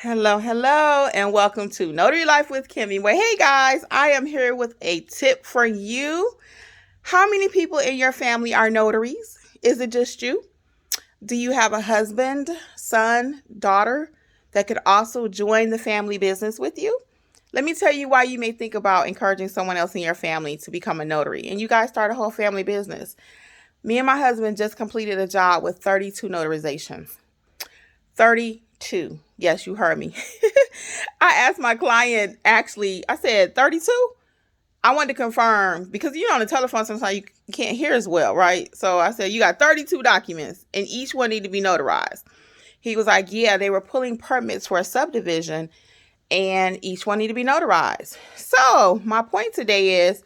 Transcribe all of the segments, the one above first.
Hello, hello, and welcome to Notary Life with Kimmy. Well, hey guys, I am here with a tip for you. How many people in your family are notaries? Is it just you? Do you have a husband, son, daughter that could also join the family business with you? Let me tell you why you may think about encouraging someone else in your family to become a notary and you guys start a whole family business. Me and my husband just completed a job with 32 notarizations. 32. Yes, you heard me. I asked my client, actually, I said 32. I wanted to confirm because on the telephone sometimes you can't hear as well, right? So I said, you got 32 documents and each one need to be notarized. He was like, yeah, they were pulling permits for a subdivision and each one need to be notarized. So my point today is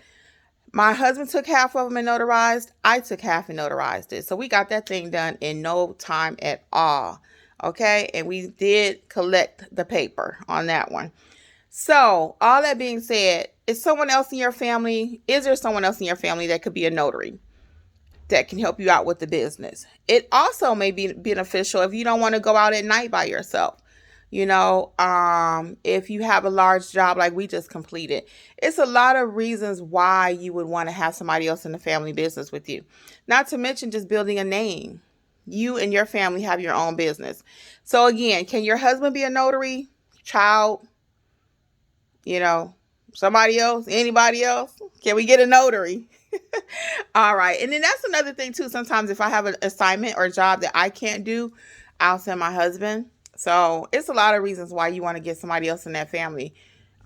my husband took half of them and notarized. I took half and notarized it. So we got that thing done in no time at all. Okay. And we did collect the paper on that one. So all that being said, is someone else in your family? Is there someone else in your family that could be a notary that can help you out with the business? It also may be beneficial if you don't want to go out at night by yourself. If you have a large job like we just completed, it's a lot of reasons why you would want to have somebody else in the family business with you. Not to mention just building a name. You and your family have your own business. So again, can your husband be a notary? Child, somebody else, anybody else? Can we get a notary? All right. And then that's another thing too. Sometimes if I have an assignment or a job that I can't do, I'll send my husband. So it's a lot of reasons why you want to get somebody else in that family.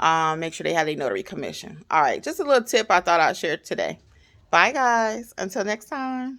Make sure they have a notary commission. All right. Just a little tip I thought I'd share today. Bye guys. Until next time.